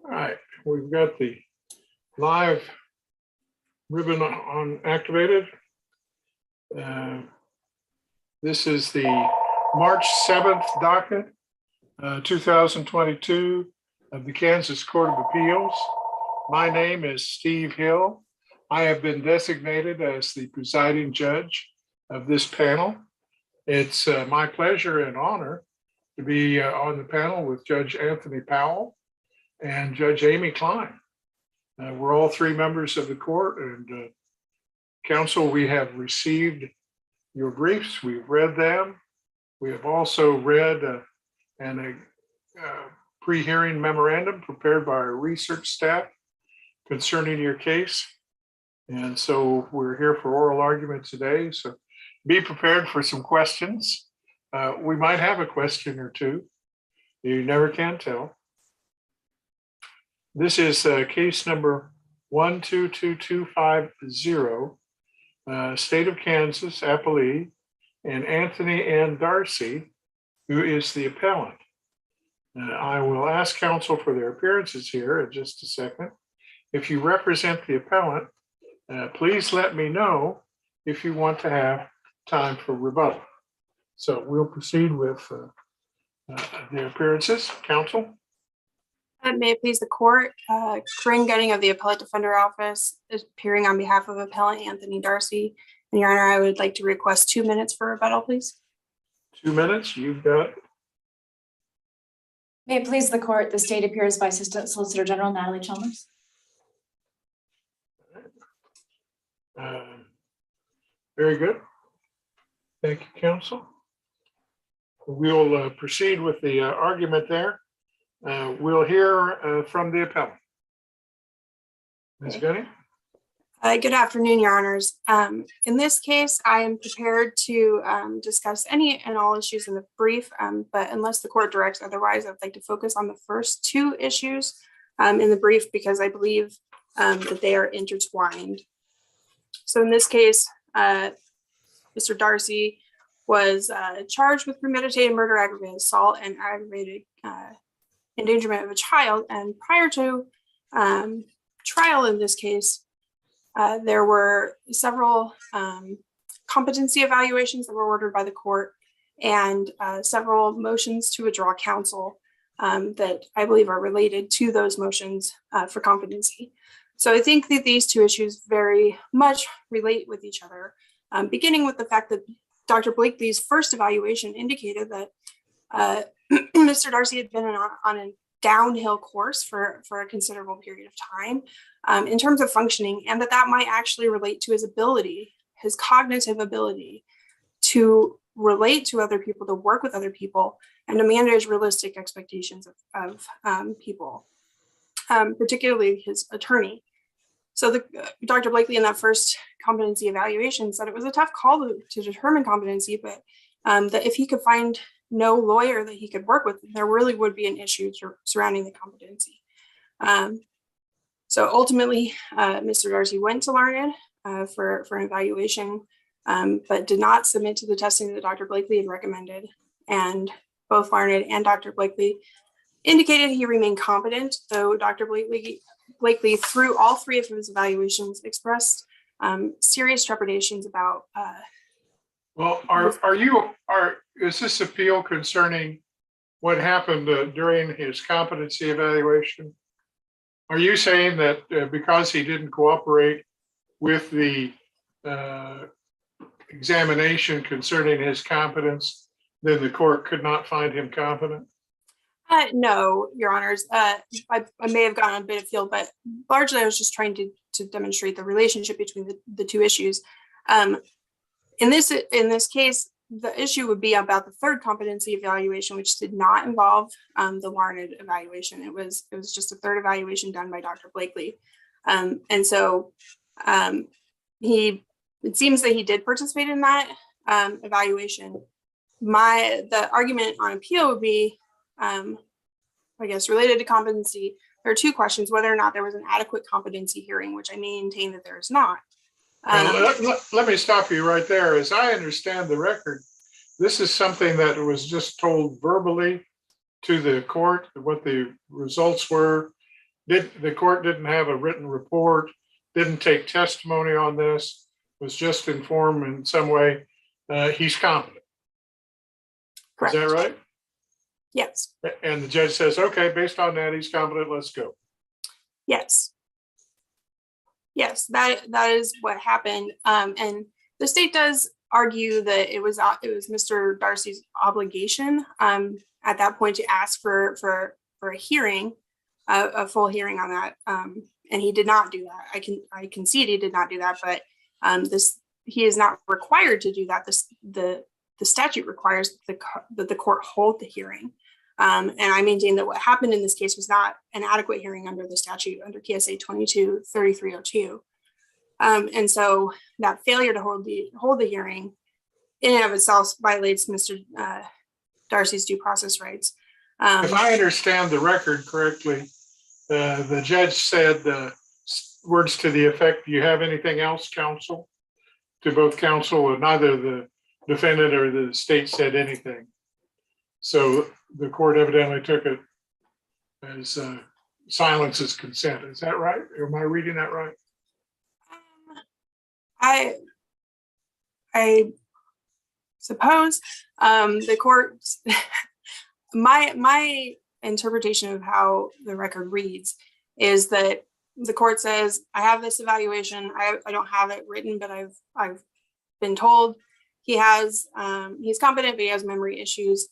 All right, we've got the live ribbon on activated. This is the March 7th docket, 2022 of the Kansas Court of Appeals. My name is Steve Hill. I have been designated as the presiding judge of this panel. It's my pleasure and honor to be on the panel with Judge Anthony Powell and Judge Amy Klein. We're all three members of the court, and counsel, we have received your briefs. We've read them. We have also read a pre-hearing memorandum prepared by our research staff concerning your case. And so we're here for oral argument today. So be prepared for some questions. We might have a question or two. You never can tell. This is case number 122250, State of Kansas, Appalachia, and Anthony and Darcy, who is the appellant. I will ask counsel for their appearances here in just a second. If you represent the appellant, please let me know if you want to have time for rebuttal. So we'll proceed with the appearances. Counsel? May it please the court, Corinne Gunning of the Appellate Defender Office is appearing on behalf of appellant Anthony Darcy. And Your Honor, I would like to request 2 minutes for rebuttal, please. 2 minutes, you've got. May it please the court, the state appears by Assistant Solicitor General Natalie Chalmers. Very good. Thank you, counsel. We'll proceed with the argument there. We'll hear from the appellant. Ms. Gunning? Good afternoon, Your Honors. In this case, I am prepared to discuss any and all issues in the brief, but unless the court directs otherwise, I'd like to focus on the first two issues in the brief because I believe that they are intertwined. So in this case, Mr. Darcy was charged with premeditated murder, aggravated assault, and aggravated endangerment of a child. And prior to trial in this case, there were several competency evaluations that were ordered by the court and several motions to withdraw counsel that I believe are related to those motions for competency. So I think that these two issues very much relate with each other, beginning with the fact that Dr. Blakely's first evaluation indicated that Mr. Darcy had been on a downhill course for a considerable period of time in terms of functioning, and that might actually relate to his ability, his cognitive ability to relate to other people, to work with other people, and to manage realistic expectations of people, particularly his attorney. So Dr. Blakely in that first competency evaluation said it was a tough call to determine competency, but that if he could find no lawyer that he could work with, there really would be an issue surrounding the competency. So ultimately, Mr. Darcy went to Larned for an evaluation, but did not submit to the testing that Dr. Blakely had recommended. And both Larned and Dr. Blakely indicated he remained competent, though Dr. Blakely, through all three of his evaluations, expressed serious trepidations about. Well, is this appeal concerning what happened during his competency evaluation? Are you saying that because he didn't cooperate with the examination concerning his competence, then the court could not find him competent? No, Your Honors. I may have gone a bit afield, but largely I was just trying to demonstrate the relationship between the two issues. In this case, the issue would be about the third competency evaluation, which did not involve the Larned evaluation. It was just a third evaluation done by Dr. Blakely, and so it seems that he did participate in that evaluation. The argument on appeal would be, I guess, related to competency. There are two questions: whether or not there was an adequate competency hearing, which I maintain that there is not. Let me stop you right there. As I understand the record, this is something that was just told verbally to the court, what the results were, the court didn't have a written report, didn't take testimony on this, was just informed in some way, he's competent. Correct. Is that right? Yes. And the judge says, okay, based on that, he's competent, let's go. Yes. Yes, that is what happened. And the state does argue that it was Mr. Darcy's obligation at that point to ask for a hearing, a full hearing on that. And he did not do that. I concede he did not do that, but he is not required to do that. The statute requires that the court hold the hearing. And I maintain that what happened in this case was not an adequate hearing under the statute, under KSA 22-3302. And so that failure to hold the hearing in and of itself violates Mr. Darcy's due process rights. If I understand the record correctly, the judge said words to the effect, "Do you have anything else, counsel?" To both counsel, and neither the defendant or the state said anything. So the court evidently took it as silence is consent. Is that right? Am I reading that right? I suppose the court, my interpretation of how the record reads is that the court says, I have this evaluation. I don't have it written, but I've been told he's competent, but he has memory issues.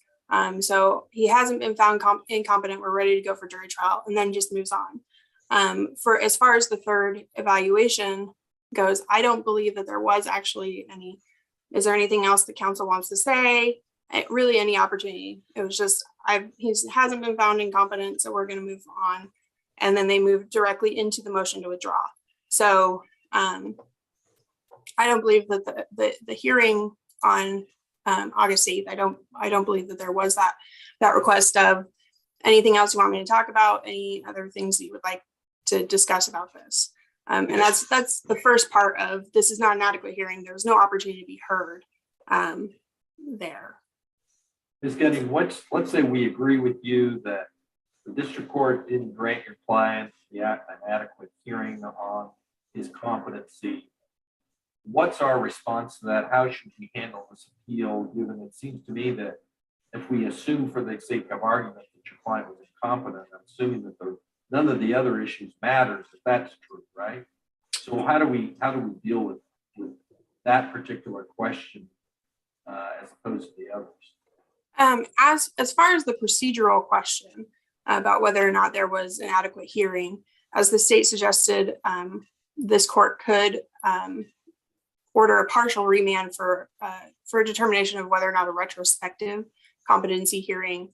So he hasn't been found incompetent. We're ready to go for jury trial, and then just moves on. For as far as the third evaluation goes, I don't believe that there was actually any. Is there anything else the counsel wants to say? Really, any opportunity? It was just he hasn't been found incompetent, so we're going to move on. And then they moved directly into the motion to withdraw. So I don't believe that the hearing on August 8th, I don't believe that there was that request of anything else you want me to talk about, any other things that you would like to discuss about this. And that's the first part of this is not an adequate hearing. There's no opportunity to be heard there. Ms. Gunning, let's say we agree with you that the district court didn't grant your client an adequate hearing on his competency. What's our response to that? How should we handle this appeal, given it seems to me that if we assume for the sake of argument that your client was incompetent, I'm assuming that none of the other issues matters, if that's true, right? So how do we deal with that particular question as opposed to the others? As far as the procedural question about whether or not there was an adequate hearing, as the state suggested, this court could order a partial remand for a determination of whether or not a retrospective competency hearing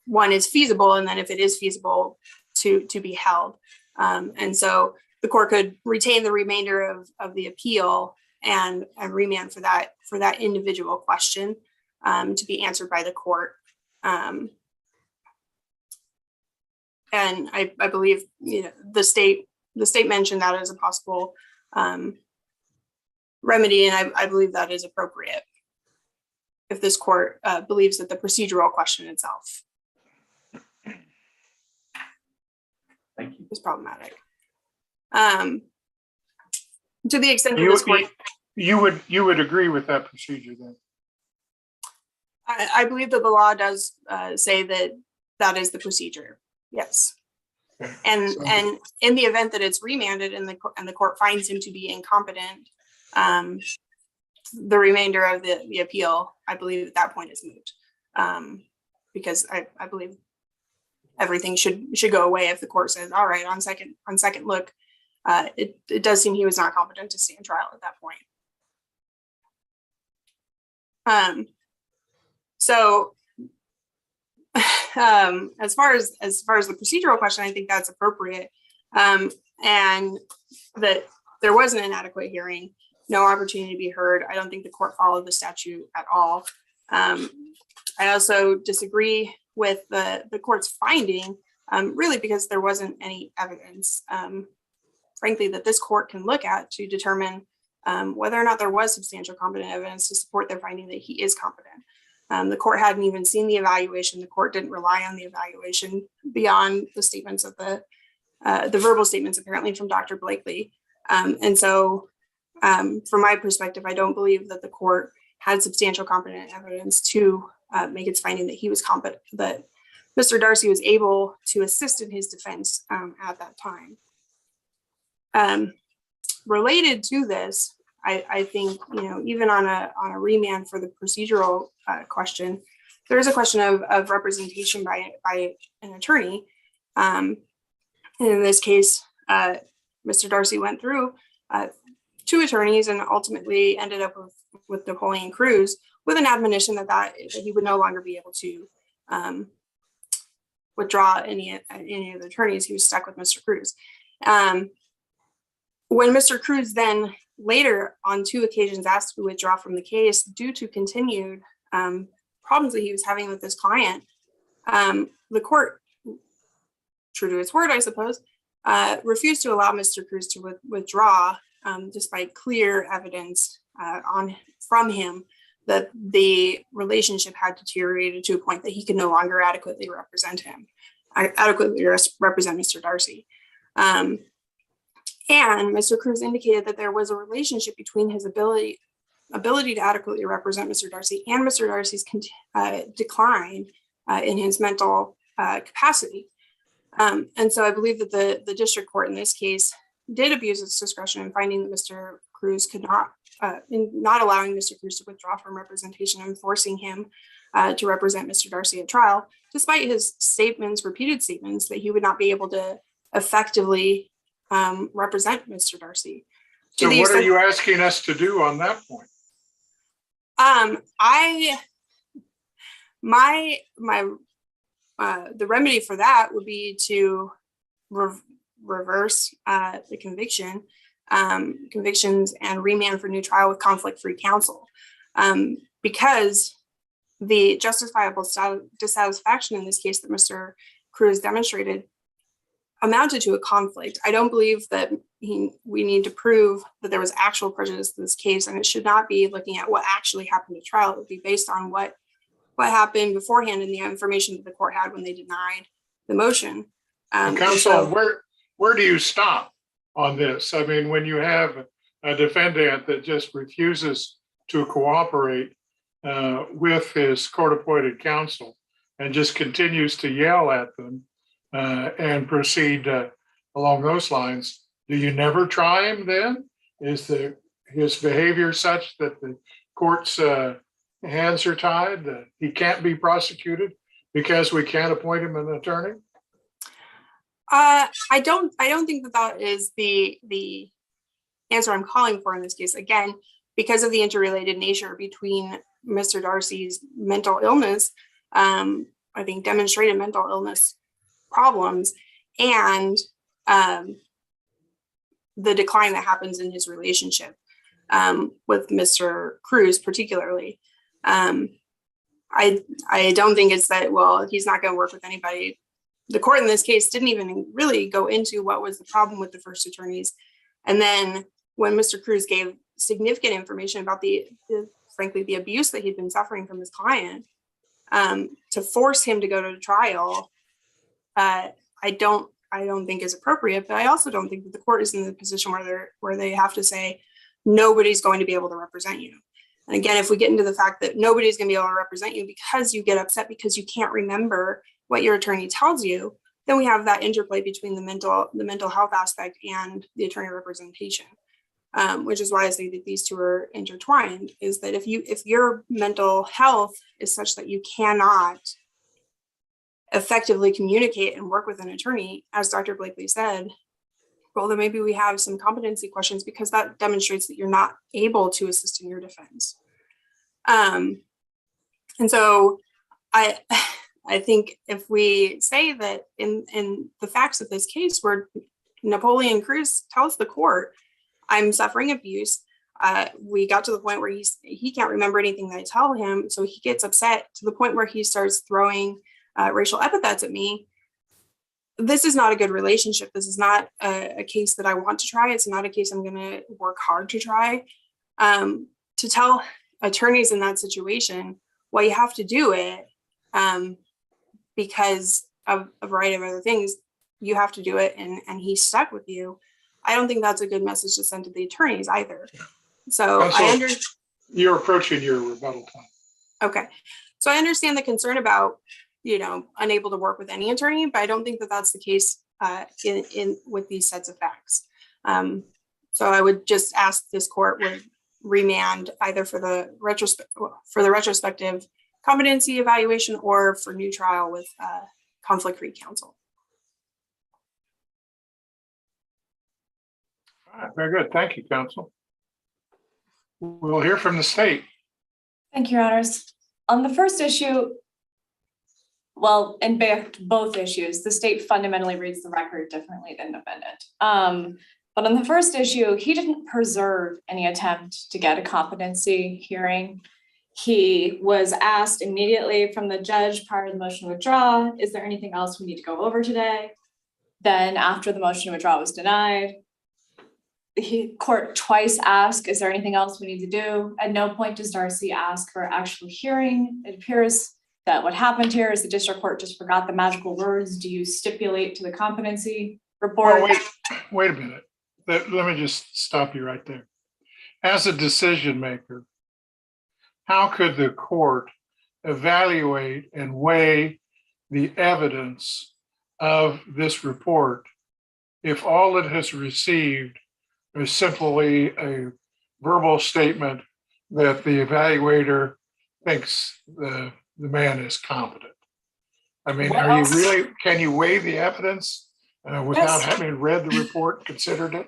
one is feasible, and then if it is feasible, to be held. And so the court could retain the remainder of the appeal and remand for that individual question to be answered by the court. And I believe the state mentioned that as a possible remedy, and I believe that is appropriate if this court believes that the procedural question itself Thank you. is problematic. To the extent that this court, you would agree with that procedure then? I believe that the law does say that is the procedure. Yes. Okay. And in the event that it's remanded and the court finds him to be incompetent, the remainder of the appeal, I believe at that point is moot. Because I believe everything should go away if the court says, all right, on second look, it does seem he was not competent to stand trial at that point. So as far as the procedural question, I think that's appropriate. And that there wasn't an adequate hearing, no opportunity to be heard. I don't think the court followed the statute at all. I also disagree with the court's finding, really because there wasn't any evidence, frankly, that this court can look at to determine whether or not there was substantial competent evidence to support their finding that he is competent. The court hadn't even seen the evaluation. The court didn't rely on the evaluation beyond the statements of the verbal statements, apparently from Dr. Blakely. And so from my perspective, I don't believe that the court had substantial competent evidence to make its finding that he was competent, that Mr. Darcy was able to assist in his defense at that time. Related to this, I think, even on a remand for the procedural question, there is a question of representation by an attorney. And in this case, Mr. Darcy went through 2 attorneys and ultimately ended up with Napoleon Cruz with an admonition that he would no longer be able to withdraw any of the attorneys. He was stuck with Mr. Cruz. When Mr. Cruz then later on 2 occasions asked to withdraw from the case due to continued problems that he was having with his client, the court, true to its word, I suppose, refused to allow Mr. Cruz to withdraw despite clear evidence from him that the relationship had deteriorated to a point that he could no longer adequately represent Mr. Darcy. And Mr. Cruz indicated that there was a relationship between his ability to adequately represent Mr. Darcy and Mr. Darcy's decline in his mental capacity. And so I believe that the district court in this case did abuse its discretion in finding that Mr. Cruz could not, in not allowing Mr. Cruz to withdraw from representation and forcing him to represent Mr. Darcy at trial, despite his repeated statements that he would not be able to effectively represent Mr. Darcy. So what are you asking us to do on that point? The remedy for that would be to reverse the convictions and remand for new trial with conflict-free counsel, because the justifiable dissatisfaction in this case that Mr. Cruz demonstrated amounted to a conflict. I don't believe that we need to prove that there was actual prejudice in this case, and it should not be looking at what actually happened at trial. It would be based on what happened beforehand and the information that the court had when they denied the motion. Counsel, where do you stop on this? I mean, when you have a defendant that just refuses to cooperate with his court-appointed counsel and just continues to yell at them and proceed along those lines, do you never try him then? Is his behavior such that the court's hands are tied, that he can't be prosecuted because we can't appoint him an attorney? I don't think that is the answer I'm calling for in this case. Again, because of the interrelated nature between Mr. Darcy's mental illness, I think demonstrated mental illness problems, and the decline that happens in his relationship with Mr. Cruz particularly. I don't think it's that, well, he's not going to work with anybody. The court in this case didn't even really go into what was the problem with the first attorneys. And then when Mr. Cruz gave significant information about frankly, the abuse that he'd been suffering from his client, to force him to go to trial, I don't think is appropriate, but I also don't think that the court is in the position where they have to say, nobody's going to be able to represent you. And again, if we get into the fact that nobody's going to be able to represent you because you get upset because you can't remember what your attorney tells you, then we have that interplay between the mental health aspect and the attorney representation, which is why I say that these two are intertwined, is that if your mental health is such that you cannot effectively communicate and work with an attorney, as Dr. Blakely said, well, then maybe we have some competency questions, because that demonstrates that you're not able to assist in your defense. And so I think if we say that in the facts of this case, where Napoleon Cruz tells the court, I'm suffering abuse, we got to the point where he can't remember anything that I tell him, so he gets upset to the point where he starts throwing racial epithets at me. This is not a good relationship. This is not a case that I want to try. It's not a case I'm going to work hard to try. To tell attorneys in that situation, well, you have to do it because of a variety of other things. You have to do it, and he's stuck with you. I don't think that's a good message to send to the attorneys either. So Counsel, you're approaching your rebuttal time. Okay. So I understand the concern about, unable to work with any attorney, but I don't think that that's the case in with these sets of facts. So I would just ask this court would remand either for the retrospective competency evaluation or for new trial with conflict-free counsel. All right, very good. Thank you, counsel. We'll hear from the state. Thank you, Your Honors. On the first issue, well, in both issues, the state fundamentally reads the record differently than defendant. But on the first issue, he didn't preserve any attempt to get a competency hearing. He was asked immediately from the judge prior to the motion to withdraw, is there anything else we need to go over today? Then after the motion to withdraw was denied, the court twice asked, is there anything else we need to do? At no point does Darcy ask for actual hearing. It appears that what happened here is the district court just forgot the magical words. Do you stipulate to the competency report? Well, wait a minute. Let me just stop you right there. As a decision maker, how could the court evaluate and weigh the evidence of this report if all it has received is simply a verbal statement that the evaluator thinks the man is competent? I mean, can you weigh the evidence without having read the report, considered it?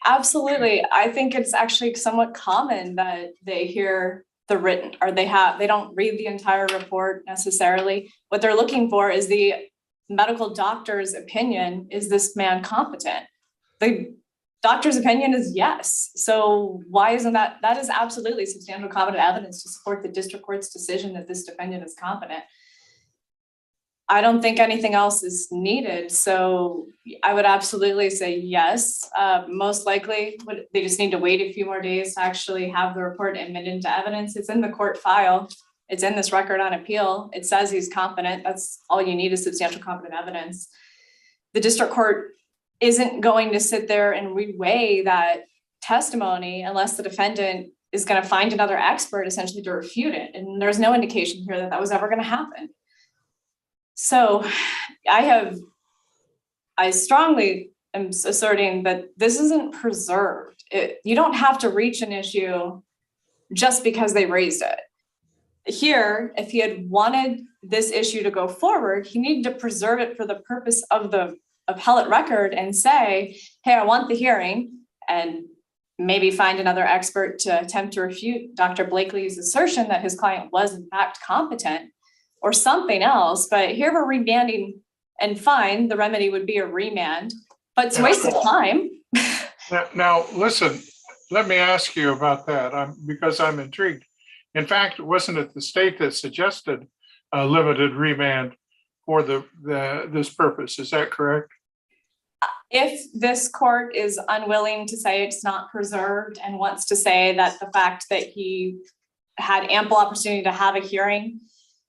Absolutely. I think it's actually somewhat common that they hear the written, or they don't read the entire report necessarily. What they're looking for is the medical doctor's opinion. Is this man competent? The doctor's opinion is yes. So why isn't that? That is absolutely substantial competent evidence to support the district court's decision that this defendant is competent. I don't think anything else is needed. So I would absolutely say yes. Most likely, they just need to wait a few more days to actually have the report admitted into evidence. It's in the court file. It's in this record on appeal. It says he's competent. That's all you need is substantial competent evidence. The district court isn't going to sit there and reweigh that testimony unless the defendant is going to find another expert essentially to refute it. And there's no indication here that that was ever going to happen. So I strongly am asserting that this isn't preserved. You don't have to reach an issue just because they raised it. Here, if he had wanted this issue to go forward, he needed to preserve it for the purpose of the appellate record and say, hey, I want the hearing, and maybe find another expert to attempt to refute Dr. Blakely's assertion that his client was in fact competent, or something else. But here we're remanding, and fine, the remedy would be a remand, but it's a waste of time. Now, listen, let me ask you about that because I'm intrigued. In fact, wasn't it the state that suggested a limited remand for this purpose? Is that correct? If this court is unwilling to say it's not preserved and wants to say that the fact that he had ample opportunity to have a hearing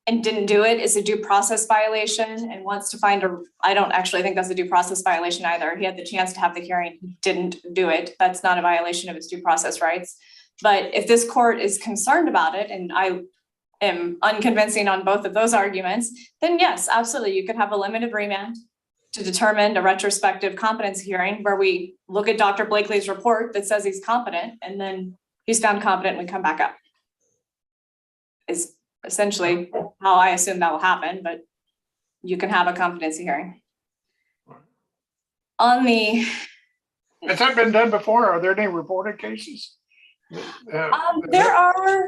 and didn't do it is a due process violation, and wants to find I don't actually think that's a due process violation either. He had the chance to have the hearing, he didn't do it. That's not a violation of his due process rights. But if this court is concerned about it, and I am unconvincing on both of those arguments, then yes, absolutely. You could have a limited remand to determine a retrospective competency hearing where we look at Dr. Blakely's report that says he's competent, and then he's found competent and we come back up. Is essentially how I assume that will happen, but you can have a competency hearing. Has that been done before? Are there any reported cases? There are,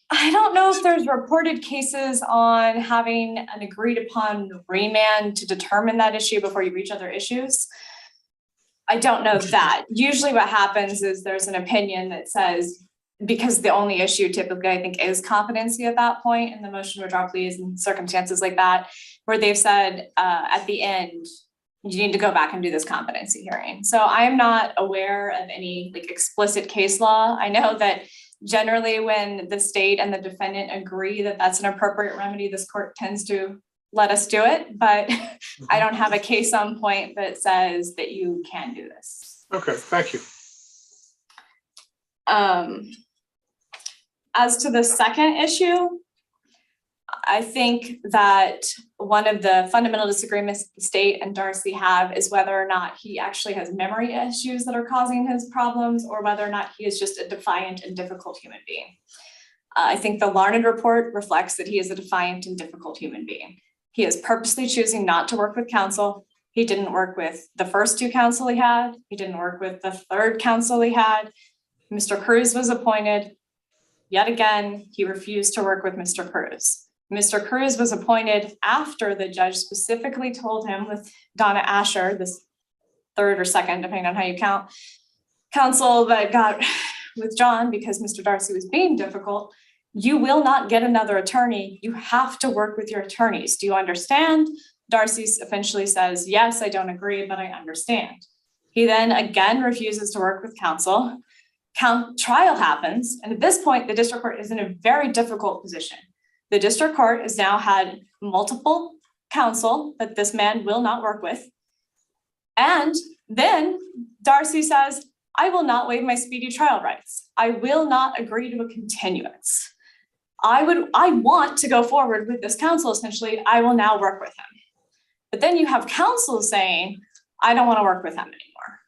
I don't know if there's reported cases on having an agreed upon remand to determine that issue before you reach other issues. I don't know that. Usually what happens is there's an opinion that says, because the only issue typically I think is competency at that point, and the motion to withdraw pleas and circumstances like that, where they've said at the end, you need to go back and do this competency hearing. So I'm not aware of any like explicit case law. I know that Generally, when the state and the defendant agree that that's an appropriate remedy, this court tends to let us do it, but I don't have a case on point that says that you can do this. Okay, thank you. As to the second issue, I think that one of the fundamental disagreements the state and Darcy have is whether or not he actually has memory issues that are causing his problems, or whether or not he is just a defiant and difficult human being. I think the Larned report reflects that he is a defiant and difficult human being. He is purposely choosing not to work with counsel. He didn't work with the first two counsel he had. He didn't work with the third counsel he had. Mr. Cruz was appointed. Yet again, he refused to work with Mr. Cruz. Mr. Cruz was appointed after the judge specifically told him with Donna Asher, this third or second, depending on how you count, counsel that got withdrawn because Mr. Darcy was being difficult. You will not get another attorney. You have to work with your attorneys. Do you understand? Darcy eventually says, yes, I don't agree, but I understand. He then again refuses to work with counsel. Trial happens. And at this point, the district court is in a very difficult position. The district court has now had multiple counsel that this man will not work with. And then Darcy says, I will not waive my speedy trial rights. I will not agree to a continuance. I want to go forward with this counsel, essentially. I will now work with him. But then you have counsel saying, I don't want to work with him anymore.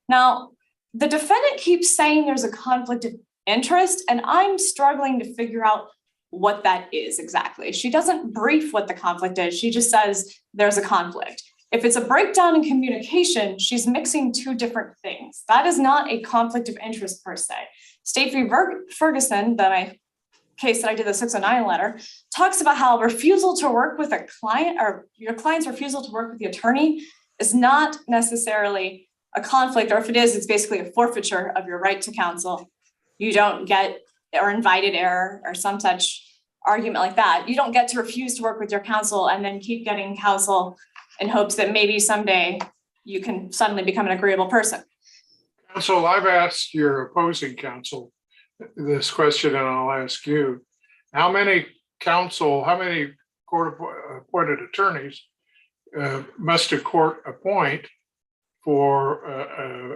Now, the defendant keeps saying there's a conflict of interest, and I'm struggling to figure out what that is exactly. She doesn't brief what the conflict is. She just says there's a conflict. If it's a breakdown in communication, she's mixing two different things. That is not a conflict of interest per se. State v. Ferguson, my case that I did the 609 letter, talks about how refusal to work with a client, or your client's refusal to work with the attorney, is not necessarily a conflict, or if it is, it's basically a forfeiture of your right to counsel. You don't get, or invited error, or some such argument like that. You don't get to refuse to work with your counsel and then keep getting counsel in hopes that maybe someday you can suddenly become an agreeable person. Counsel, I've asked your opposing counsel this question, and I'll ask you. How many court-appointed attorneys must a court appoint for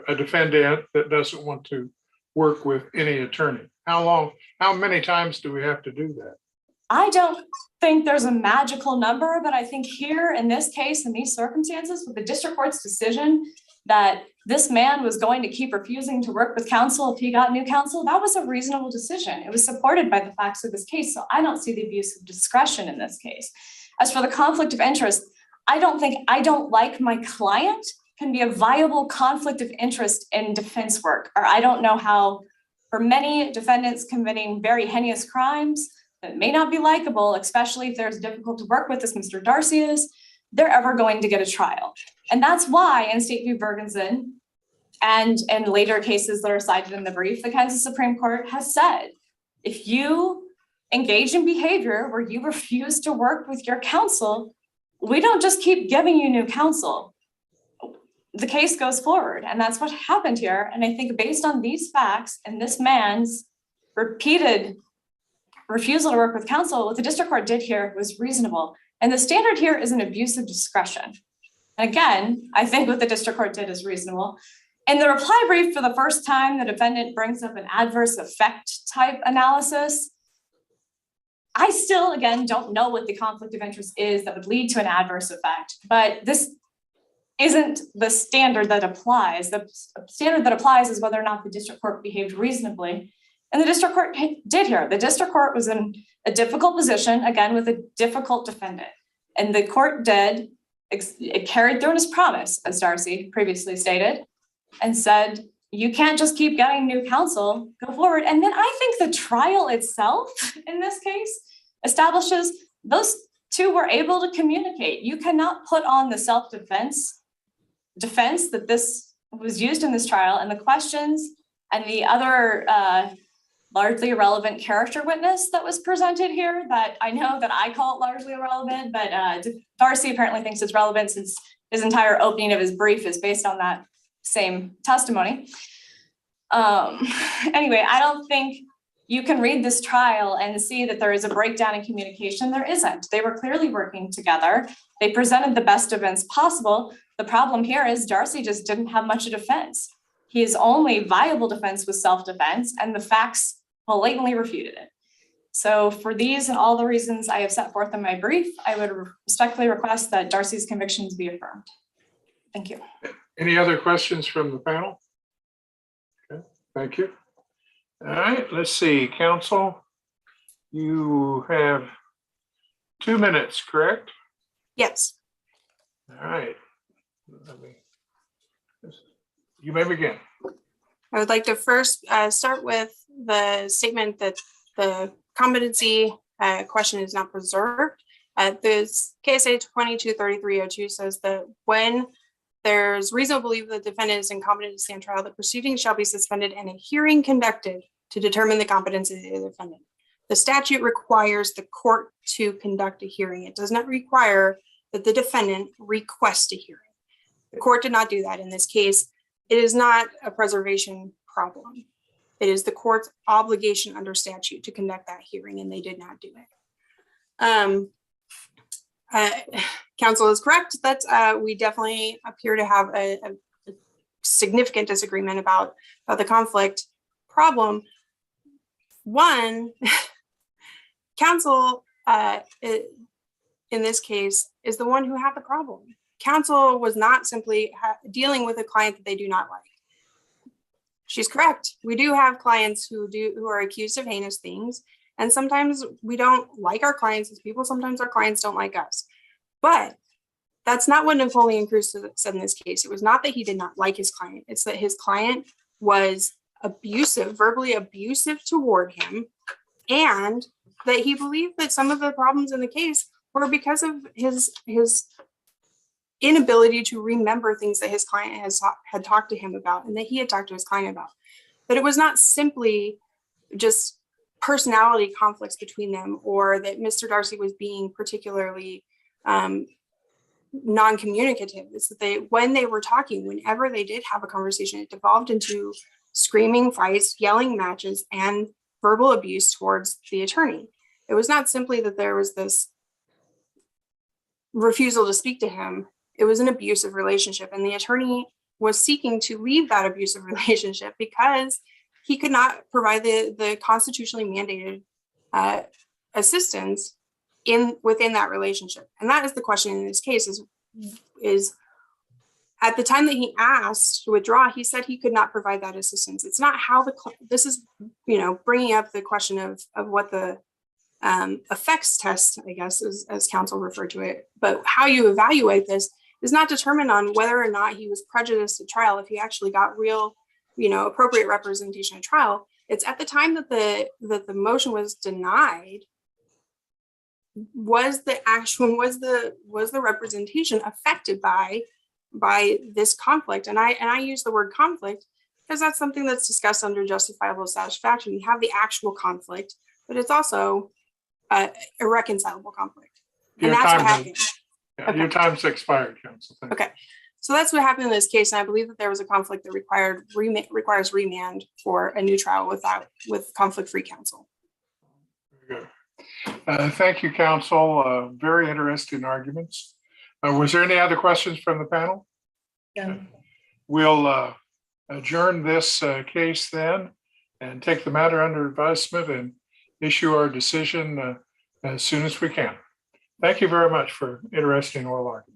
a defendant that doesn't want to work with any attorney? How many times do we have to do that? I don't think there's a magical number, but I think here in this case, in these circumstances, with the district court's decision that this man was going to keep refusing to work with counsel if he got new counsel, that was a reasonable decision. It was supported by the facts of this case. So I don't see the abuse of discretion in this case. As for the conflict of interest, I don't think I don't like my client can be a viable conflict of interest in defense work. Or I don't know how, for many defendants committing very heinous crimes that may not be likable, especially if there's difficult to work with, as Mr. Darcy is, they're ever going to get a trial. And that's why in State v. Ferguson and in later cases that are cited in the brief, the Kansas Supreme Court has said, if you engage in behavior where you refuse to work with your counsel, we don't just keep giving you new counsel. The case goes forward, and that's what happened here. And I think based on these facts and this man's repeated refusal to work with counsel, what the district court did here was reasonable. And the standard here is an abuse of discretion. And again, I think what the district court did is reasonable. In the reply brief, for the first time, the defendant brings up an adverse effect type analysis. I still, again, don't know what the conflict of interest is that would lead to an adverse effect, but this isn't the standard that applies. The standard that applies is whether or not the district court behaved reasonably. And the district court did here. The district court was in a difficult position, again, with a difficult defendant. And the court did, it carried through its promise, as Darcy previously stated, and said, you can't just keep getting new counsel, go forward. And then I think the trial itself in this case establishes those two were able to communicate. You cannot put on the self-defense that this was used in this trial, and the questions and the other largely irrelevant character witness that was presented here that I know that I call it largely irrelevant, but Darcy apparently thinks it's relevant since his entire opening of his brief is based on that same testimony. Anyway, I don't think you can read this trial and see that there is a breakdown in communication. There isn't. They were clearly working together. They presented the best defense possible. The problem here is Darcy just didn't have much of defense. His only viable defense was self-defense, and the facts blatantly refuted it. So for these and all the reasons I have set forth in my brief, I would respectfully request that Darcy's convictions be affirmed. Thank you. Any other questions from the panel? Okay, thank you. All right, let's see, counsel. You have 2 minutes, correct? Yes. All right. You may begin. I would like to first start with the statement that the competency question is not preserved. This KSA 223302 says that when there's reason to believe the defendant is incompetent to stand trial, the proceedings shall be suspended and a hearing conducted to determine the competency of the defendant. The statute requires the court to conduct a hearing. It does not require that the defendant request a hearing. The court did not do that in this case. It is not a preservation problem. It is the court's obligation under statute to conduct that hearing, and they did not do it. Counsel is correct that we definitely appear to have a significant disagreement about the conflict problem. One, counsel in this case is the one who had the problem. Counsel was not simply dealing with a client that they do not like. She's correct. We do have clients who are accused of heinous things, and sometimes we don't like our clients as people. Sometimes our clients don't like us. But that's not what Napoleon Cruz said in this case. It was not that he did not like his client. It's that his client was abusive, verbally abusive toward him, and that he believed that some of the problems in the case were because of his inability to remember things that his client had talked to him about and that he had talked to his client about. But it was not simply just personality conflicts between them, or that Mr. Darcy was being particularly non-communicative. It's that when they were talking, whenever they did have a conversation, it devolved into screaming fights, yelling matches, and verbal abuse towards the attorney. It was not simply that there was this refusal to speak to him. It was an abusive relationship, and the attorney was seeking to leave that abusive relationship because he could not provide the constitutionally mandated assistance within that relationship. And that is the question in this case is at the time that he asked to withdraw, he said he could not provide that assistance. It's not how this is, bringing up the question of what the effects test, I guess, as counsel referred to it. But how you evaluate this is not determined on whether or not he was prejudiced at trial, if he actually got real, appropriate representation at trial. It's at the time that the motion was denied, was the representation affected by this conflict? And I use the word conflict because that's something that's discussed under justifiable satisfaction. You have the actual conflict, but it's also a irreconcilable conflict. And that's what happened. Yeah, okay. Your time's expired, counsel. Okay. So that's what happened in this case. And I believe that there was a conflict that requires remand for a new trial with conflict-free counsel. Very good. Thank you, counsel. Very interesting arguments. Was there any other questions from the panel? Yeah. We'll adjourn this case then and take the matter under advisement and issue our decision as soon as we can. Thank you very much for interesting oral argument.